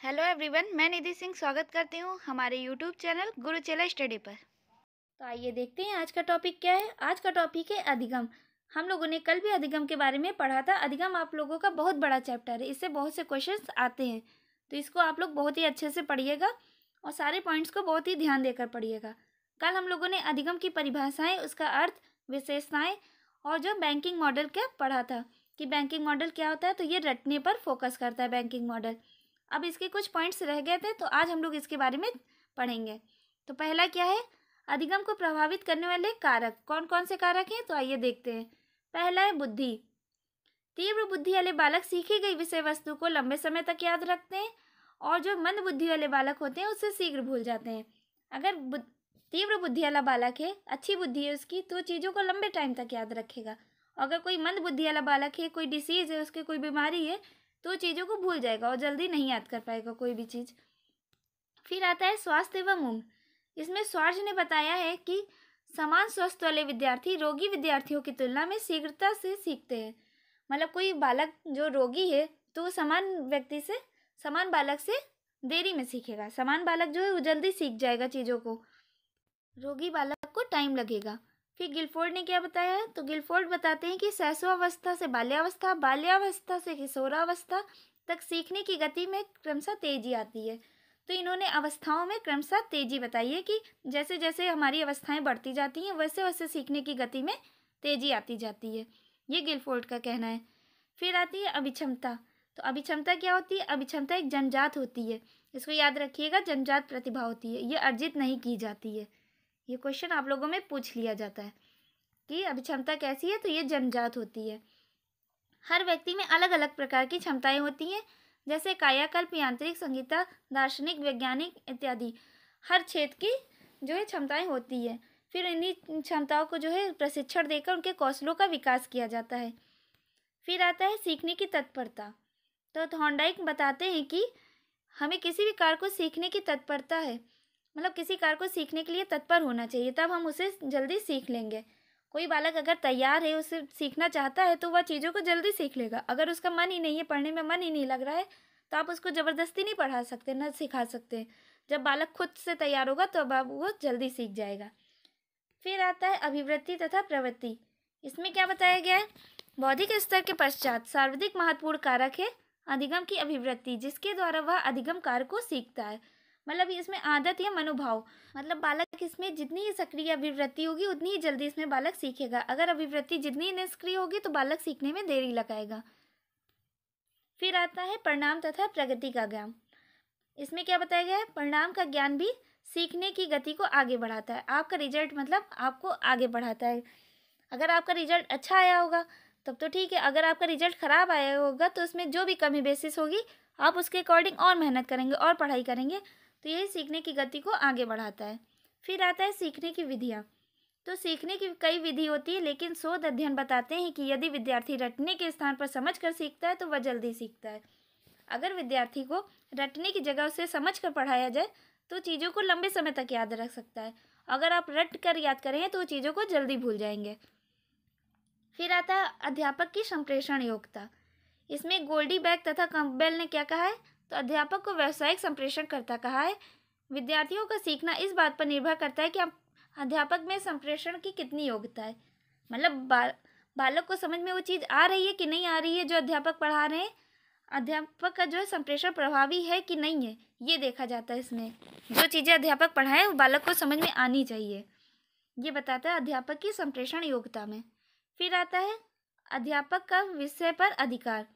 Hello everyone, मैं निधि सिंह स्वागत करती हूँ हमारे यूट्यूब चैनल गुरुचेला स्टडी पर। तो आइए देखते हैं आज का टॉपिक क्या है। आज का टॉपिक है अधिगम। हम लोगों ने कल भी अधिगम के बारे में पढ़ा था। अधिगम आप लोगों का बहुत बड़ा चैप्टर है, इससे बहुत से क्वेश्चंस आते हैं, तो इसको आप लोग बहुत ही अच्छे से पढ़िएगा और सारे पॉइंट्स को बहुत ही ध्यान देकर पढ़िएगा। कल हम लोगों ने अधिगम की परिभाषाएँ, उसका अर्थ, विशेषताएँ और जो बैंकिंग मॉडल क्या पढ़ा था कि बैंकिंग मॉडल क्या होता है। तो ये रटने पर फोकस करता है बैंकिंग मॉडल। अब इसके कुछ पॉइंट्स रह गए थे, तो आज हम लोग इसके बारे में पढ़ेंगे। तो पहला क्या है, अधिगम को प्रभावित करने वाले कारक। कौन कौन से कारक हैं, तो आइए देखते हैं। पहला है बुद्धि। तीव्र बुद्धि वाले बालक सीखी गई विषय वस्तु को लंबे समय तक याद रखते हैं, और जो मंद बुद्धि वाले बालक होते हैं उससे शीघ्र भूल जाते हैं। अगर तीव्र बुद्धि वाला बालक है, अच्छी बुद्धि है उसकी, तो चीज़ों को लंबे टाइम तक याद रखेगा। अगर कोई मंद बुद्धि वाला बालक है, कोई डिसीज़ है, उसकी कोई बीमारी है, तो चीज़ों को भूल जाएगा और जल्दी नहीं याद कर पाएगा कोई भी चीज़। फिर आता है स्वास्थ्य एवं उम्र। इसमें स्वार्ज ने बताया है कि समान स्वास्थ्य वाले विद्यार्थी रोगी विद्यार्थियों की तुलना में शीघ्रता से सीखते हैं। मतलब कोई बालक जो रोगी है, तो समान बालक से देरी में सीखेगा। समान बालक जो है वो जल्दी सीख जाएगा चीज़ों को, रोगी बालक को टाइम लगेगा। फिर गिलफोर्ड ने क्या बताया है, तो गिलफोर्ड बताते हैं कि शैशवावस्था से बाल्यावस्था, बाल्यावस्था से किशोरावस्था तक सीखने की गति में क्रमशः तेजी आती है। तो इन्होंने अवस्थाओं में क्रमशः तेजी बताई है कि जैसे जैसे हमारी अवस्थाएं बढ़ती जाती हैं, वैसे वैसे सीखने की गति में तेजी आती जाती है। ये गिलफोर्ड का कहना है। फिर आती है अभिक्षमता। तो अभिक्षमता क्या होती है, अभिक्षमता एक जन्मजात होती है। इसको याद रखिएगा, जन्मजात प्रतिभा होती है, ये अर्जित नहीं की जाती है। ये क्वेश्चन आप लोगों में पूछ लिया जाता है कि अभिक्षमता कैसी है, तो ये जन्मजात होती है। हर व्यक्ति में अलग अलग प्रकार की क्षमताएं होती हैं, जैसे कायाकल्प, यांत्रिक, संगीता, दार्शनिक, वैज्ञानिक इत्यादि। हर क्षेत्र की जो है क्षमताएं होती है। फिर इन्हीं क्षमताओं को जो है प्रशिक्षण देकर उनके कौशलों का विकास किया जाता है। फिर आता है सीखने की तत्परता। तो थॉर्नडाइक बताते हैं कि हमें किसी भी कार्य को सीखने की तत्परता है, मतलब किसी कार्य को सीखने के लिए तत्पर होना चाहिए, तब हम उसे जल्दी सीख लेंगे। कोई बालक अगर तैयार है, उसे सीखना चाहता है, तो वह चीज़ों को जल्दी सीख लेगा। अगर उसका मन ही नहीं है, पढ़ने में मन ही नहीं लग रहा है, तो आप उसको ज़बरदस्ती नहीं पढ़ा सकते, न सिखा सकते। जब बालक खुद से तैयार होगा तो अब वो जल्दी सीख जाएगा। फिर आता है अभिवृत्ति तथा प्रवृत्ति। इसमें क्या बताया गया है, बौद्धिक स्तर के पश्चात सर्वाधिक महत्वपूर्ण कारक है अधिगम की अभिवृत्ति, जिसके द्वारा वह अधिगम कार्य को सीखता है। मतलब इसमें आदत या मनोभाव, मतलब बालक इसमें जितनी ही सक्रिय अभिवृत्ति होगी उतनी ही जल्दी इसमें बालक सीखेगा। अगर अभिवृत्ति जितनी निष्क्रिय होगी तो बालक सीखने में देरी लगाएगा। फिर आता है परिणाम तथा प्रगति का ज्ञान। इसमें क्या बताया गया है, परिणाम का ज्ञान भी सीखने की गति को आगे बढ़ाता है। आपका रिजल्ट मतलब आपको आगे बढ़ाता है। अगर आपका रिजल्ट अच्छा आया होगा तब तो ठीक है, अगर आपका रिजल्ट ख़राब आया होगा तो उसमें जो भी कमी बेसिस होगी आप उसके अकॉर्डिंग और मेहनत करेंगे और पढ़ाई करेंगे, तो यही सीखने की गति को आगे बढ़ाता है। फिर आता है सीखने की विधियाँ। तो सीखने की कई विधि होती है, लेकिन शोध अध्ययन बताते हैं कि यदि विद्यार्थी रटने के स्थान पर समझ कर सीखता है तो वह जल्दी सीखता है। अगर विद्यार्थी को रटने की जगह उसे समझ कर पढ़ाया जाए तो चीज़ों को लंबे समय तक याद रख सकता है। अगर आप रट कर याद करेंगे तो चीज़ों को जल्दी भूल जाएंगे। फिर आता है अध्यापक की संप्रेषण योग्यता। इसमें गोल्डीबैक तथा कैम्पबेल ने क्या कहा है, तो अध्यापक को व्यावसायिक संप्रेषण करता कहा है। विद्यार्थियों का सीखना इस बात पर निर्भर करता है कि अध्यापक में संप्रेषण की कितनी योग्यता है। मतलब बालक को समझ में वो चीज़ आ रही है कि नहीं आ रही है जो अध्यापक पढ़ा रहे हैं, अध्यापक का जो है संप्रेषण प्रभावी है कि नहीं है, ये देखा जाता है। इसमें जो चीज़ें अध्यापक पढ़ाएं वो बालक को समझ में आनी चाहिए, ये बताता है अध्यापक की संप्रेषण योग्यता में। फिर आता है अध्यापक का विषय पर अधिकार।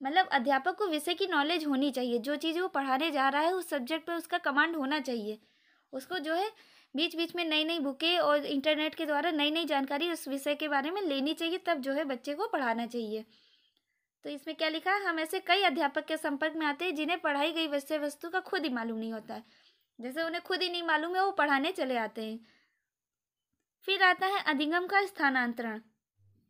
मतलब अध्यापक को विषय की नॉलेज होनी चाहिए, जो चीज़ वो पढ़ाने जा रहा है उस सब्जेक्ट पर उसका कमांड होना चाहिए। उसको जो है बीच बीच में नई नई बुकें और इंटरनेट के द्वारा नई नई जानकारी उस विषय के बारे में लेनी चाहिए, तब जो है बच्चे को पढ़ाना चाहिए। तो इसमें क्या लिखा है, हम ऐसे कई अध्यापक के संपर्क में आते हैं जिन्हें पढ़ाई गई विषय वस्तु का खुद ही मालूम नहीं होता है। जैसे उन्हें खुद ही नहीं मालूम है, वो पढ़ाने चले आते हैं। फिर आता है अधिगम का स्थानांतरण।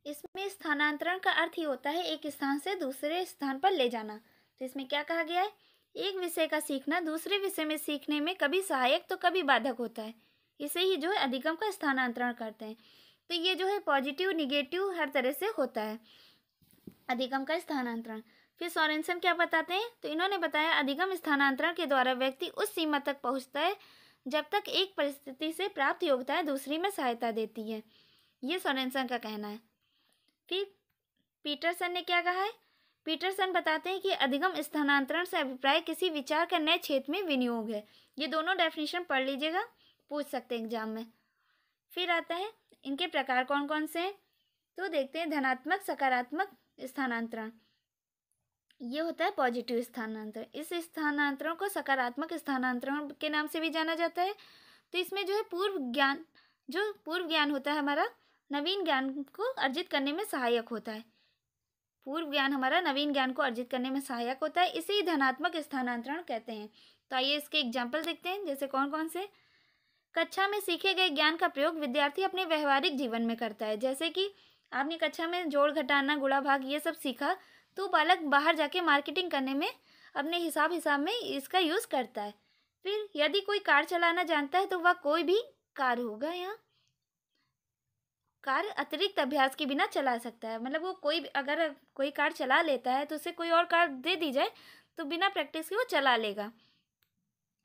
इसमें स्थानांतरण का अर्थ ही होता है एक स्थान से दूसरे स्थान पर ले जाना। तो इसमें क्या कहा गया है, एक विषय का सीखना दूसरे विषय में सीखने में कभी सहायक तो कभी बाधक होता है। इसे ही जो है अधिगम का स्थानांतरण करते हैं। तो ये जो है पॉजिटिव निगेटिव हर तरह से होता है अधिगम का स्थानांतरण। फिर सोरेनसन क्या बताते हैं, तो इन्होंने बताया अधिगम स्थानांतरण के द्वारा व्यक्ति उस सीमा तक पहुंचता है जब तक एक परिस्थिति से प्राप्त योग्यताएं दूसरी में सहायता देती है। ये सोरेनसन का कहना है। फिर पीटरसन ने क्या कहा है, पीटरसन बताते हैं कि अधिगम स्थानांतरण से अभिप्राय किसी विचार का नए क्षेत्र में विनियोग है। ये दोनों डेफिनेशन पढ़ लीजिएगा, पूछ सकते हैं एग्जाम में। फिर आता है इनके प्रकार कौन कौन से हैं, तो देखते हैं धनात्मक सकारात्मक स्थानांतरण, ये होता है पॉजिटिव स्थानांतरण। इस स्थानांतरण को सकारात्मक स्थानांतरण के नाम से भी जाना जाता है। तो इसमें जो है पूर्व ज्ञान होता है हमारा नवीन ज्ञान को अर्जित करने में सहायक होता है। पूर्व ज्ञान हमारा नवीन ज्ञान को अर्जित करने में सहायक होता है, इसे ही धनात्मक स्थानांतरण कहते हैं। तो आइए इसके एग्जाम्पल देखते हैं, जैसे कौन कौन से। कक्षा में सीखे गए ज्ञान का प्रयोग विद्यार्थी अपने व्यवहारिक जीवन में करता है। जैसे कि आपने कक्षा में जोड़ घटाना गुणा भाग ये सब सीखा, तो बालक बाहर जाके मार्केटिंग करने में अपने हिसाब में इसका यूज़ करता है। फिर यदि कोई कार चलाना जानता है तो वह कोई भी कार होगा, यहाँ कार अतिरिक्त अभ्यास के बिना चला सकता है। मतलब वो अगर कोई कार चला लेता है तो उसे कोई और कार दे दी जाए तो बिना प्रैक्टिस के वो चला लेगा।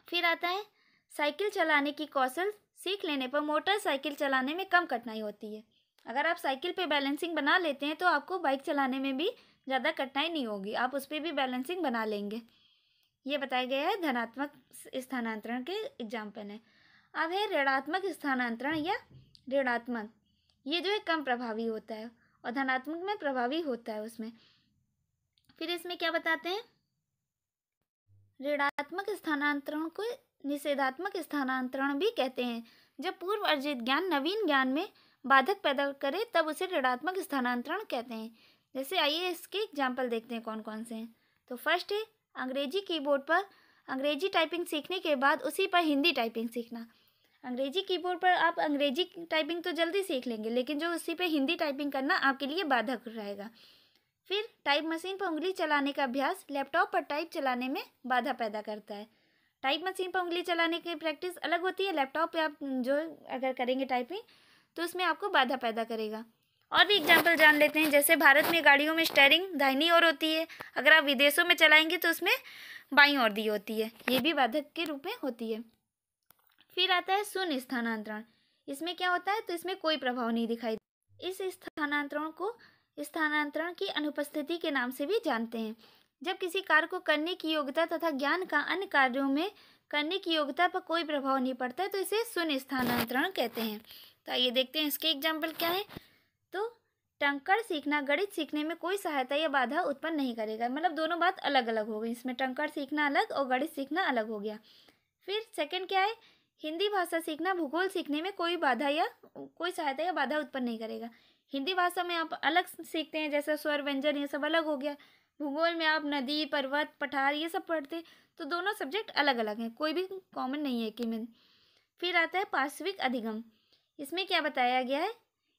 फिर आता है साइकिल चलाने की कौशल सीख लेने पर मोटरसाइकिल चलाने में कम कठिनाई होती है। अगर आप साइकिल पे बैलेंसिंग बना लेते हैं तो आपको बाइक चलाने में भी ज़्यादा कठिनाई नहीं होगी, आप उस पर भी बैलेंसिंग बना लेंगे। ये बताया गया है धनात्मक स्थानांतरण के एग्जाम्पल है। अब है ऋणात्मक स्थानांतरण या ऋणात्मक, ये जो है कम प्रभावी होता है और धनात्मक में प्रभावी होता है उसमें। फिर इसमें क्या बताते हैं, ऋणात्मक स्थानांतरण को निषेधात्मक स्थानांतरण भी कहते हैं। जब पूर्व अर्जित ज्ञान नवीन ज्ञान में बाधक पैदा करे तब उसे ऋणात्मक स्थानांतरण कहते हैं। जैसे आइए इसके एग्जाम्पल देखते हैं कौन कौन से हैं। तो फर्स्ट है अंग्रेजी कीबोर्ड पर अंग्रेजी टाइपिंग सीखने के बाद उसी पर हिंदी टाइपिंग सीखना। अंग्रेजी कीबोर्ड पर आप अंग्रेजी टाइपिंग तो जल्दी सीख लेंगे, लेकिन जो उसी पे हिंदी टाइपिंग करना आपके लिए बाधक रहेगा। फिर टाइप मशीन पर उंगली चलाने का अभ्यास लैपटॉप पर टाइप चलाने में बाधा पैदा करता है। टाइप मशीन पर उंगली चलाने की प्रैक्टिस अलग होती है, लैपटॉप पे आप जो अगर करेंगे टाइपिंग तो उसमें आपको बाधा पैदा करेगा। और भी एग्जाम्पल जान लेते हैं, जैसे भारत में गाड़ियों में स्टीयरिंग दाहिनी ओर होती है, अगर आप विदेशों में चलाएंगे तो उसमें बाईं ओर दी होती है, ये भी बाधक के रूप में होती है। फिर आता है शून्य स्थानांतरण, इसमें क्या होता है, तो इसमें कोई प्रभाव नहीं दिखाई। इस स्थानांतरण को स्थानांतरण की अनुपस्थिति के नाम से भी जानते हैं। जब किसी कार्य को करने की योग्यता तथा ज्ञान का अन्य कार्यों में करने की योग्यता पर कोई प्रभाव नहीं पड़ता है तो इसे शून्य स्थानांतरण कहते हैं। तो आइए देखते हैं इसके एग्जाम्पल क्या है। तो टंकण सीखना गणित सीखने में कोई सहायता या बाधा उत्पन्न नहीं करेगा, मतलब दोनों बात अलग अलग हो गई, इसमें टंकण सीखना अलग और गणित सीखना अलग हो गया। फिर सेकंड क्या है, हिंदी भाषा सीखना भूगोल सीखने में कोई बाधा या कोई सहायता या बाधा उत्पन्न नहीं करेगा। हिंदी भाषा में आप अलग सीखते हैं, जैसे स्वर व्यंजन ये सब अलग हो गया। भूगोल में आप नदी पर्वत पठार ये सब पढ़ते, तो दोनों सब्जेक्ट अलग अलग हैं, कोई भी कॉमन नहीं है कि में। फिर आता है पार्श्विक अधिगम, इसमें क्या बताया गया है,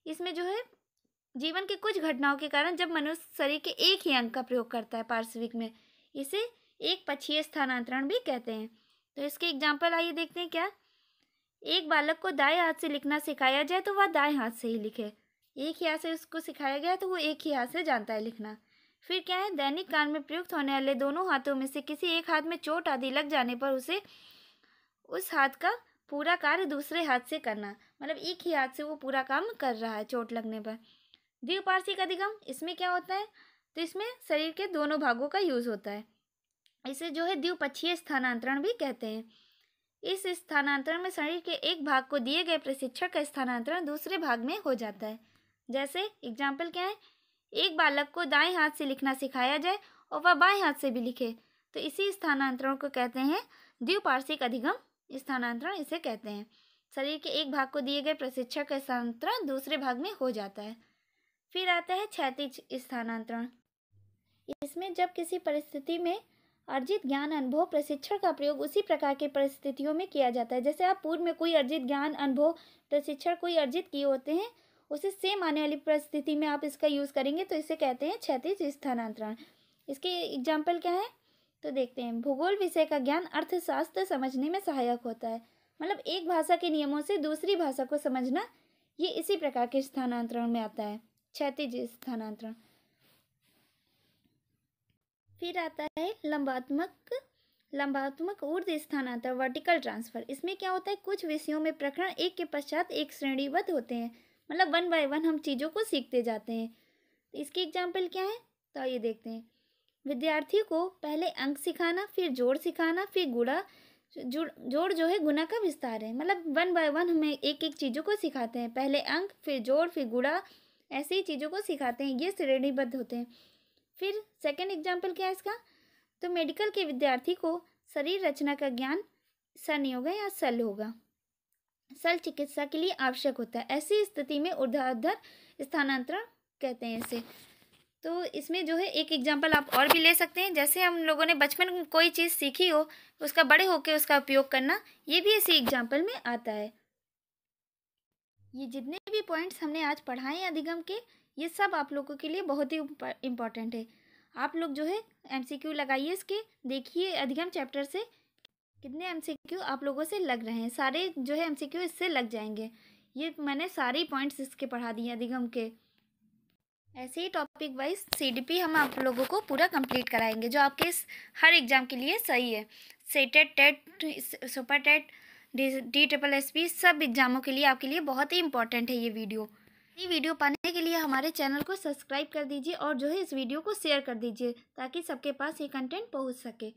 इसमें जो है जीवन के कुछ घटनाओं के कारण जब मनुष्य शरीर के एक ही अंग का प्रयोग करता है पार्श्विक में, इसे एक पक्षीय स्थानांतरण भी कहते हैं। तो इसके एग्जाम्पल आइए देखते हैं। क्या, एक बालक को दाएं हाथ से लिखना सिखाया जाए तो वह दाएं हाथ से ही लिखे, एक ही हाथ से उसको सिखाया गया तो वो एक ही हाथ से जानता है लिखना। फिर क्या है, दैनिक कार्य में प्रयुक्त होने वाले दोनों हाथों में से किसी एक हाथ में चोट आदि लग जाने पर उसे उस हाथ का पूरा कार्य दूसरे हाथ से करना, मतलब एक ही हाथ से वो पूरा काम कर रहा है चोट लगने पर। द्विपार्श्विक अधिगम, इसमें क्या होता है, तो इसमें शरीर के दोनों भागों का यूज होता है, इसे जो है द्विपक्षीय स्थानांतरण भी कहते हैं। इस स्थानांतरण में शरीर के एक भाग को दिए गए प्रशिक्षण का स्थानांतरण दूसरे भाग में हो जाता है। जैसे एग्जाम्पल क्या है, एक बालक को दाएं हाथ से लिखना सिखाया जाए और वह बाएं हाथ से भी लिखे, तो इसी स्थानांतरण को कहते हैं द्विपार्श्विक अधिगम स्थानांतरण, इसे कहते हैं। शरीर के एक भाग को दिए गए प्रशिक्षण का स्थानांतरण दूसरे भाग में हो जाता है। फिर आता है क्षैतिज स्थानांतरण, इसमें जब किसी परिस्थिति में अर्जित ज्ञान अनुभव प्रशिक्षण का प्रयोग उसी प्रकार के परिस्थितियों में किया जाता है। जैसे आप पूर्व में कोई अर्जित ज्ञान अनुभव प्रशिक्षण कोई अर्जित किए होते हैं, उसे सेम आने वाली परिस्थिति में आप इसका यूज़ करेंगे तो इसे कहते हैं क्षैतिज स्थानांतरण। इसके एग्जाम्पल क्या है, तो देखते हैं। भूगोल विषय का ज्ञान अर्थशास्त्र समझने में सहायक होता है, मतलब एक भाषा के नियमों से दूसरी भाषा को समझना, ये इसी प्रकार के स्थानांतरण में आता है, क्षैतिज स्थानांतरण। फिर आता है लंबात्मक ऊर्ध्व स्थानांतर वर्टिकल ट्रांसफर। इसमें क्या होता है, कुछ विषयों में प्रकरण एक के पश्चात एक श्रेणीबद्ध होते हैं, मतलब 1 बाय 1 हम चीज़ों को सीखते जाते हैं। तो इसकी एग्जाम्पल क्या है, तो ये देखते हैं। विद्यार्थी को पहले अंक सिखाना, फिर जोड़ सिखाना, फिर गुणा। जोड़ जो है गुना का विस्तार है, मतलब 1 बाय 1 हमें एक एक चीज़ों को सिखाते हैं, पहले अंक, फिर जोड़, फिर गुणा, ऐसे ही चीज़ों को सिखाते हैं, ये श्रेणीबद्ध होते हैं। फिर सेकंड एग्जाम्पल क्या है इसका, तो मेडिकल के विद्यार्थी को शरीर रचना का ज्ञान सन होगा या सल होगा, सल चिकित्सा के लिए आवश्यक होता है। ऐसी स्थिति में ऊर्ध्वाधर स्थानांतरण कहते हैं इसे। तो इसमें जो है एक एग्जाम्पल आप और भी ले सकते हैं, जैसे हम लोगों ने बचपन में कोई चीज़ सीखी हो, उसका बड़े होकर उसका उपयोग करना, ये भी इसी एग्जाम्पल में आता है। ये जितने भी पॉइंट्स हमने आज पढ़ाए हैं अधिगम के, ये सब आप लोगों के लिए बहुत ही इम्पॉर्टेंट है। आप लोग जो है MCQ लगाइए इसके, देखिए अधिगम चैप्टर से कितने MCQ आप लोगों से लग रहे हैं। सारे जो है MCQ इससे लग जाएंगे। ये मैंने सारे पॉइंट्स इसके पढ़ा दिए अधिगम के। ऐसे ही टॉपिक वाइज CDP हम आप लोगों को पूरा कंप्लीट कराएंगे, जो आपके इस हर एग्ज़ाम के लिए सही है। SATAT, TET, super TET, DSSB सब एग्ज़ामों के लिए आपके लिए बहुत ही इंपॉर्टेंट है ये वीडियो पाने के लिए हमारे चैनल को सब्सक्राइब कर दीजिए और जो है इस वीडियो को शेयर कर दीजिए, ताकि सबके पास ये कंटेंट पहुंच सके।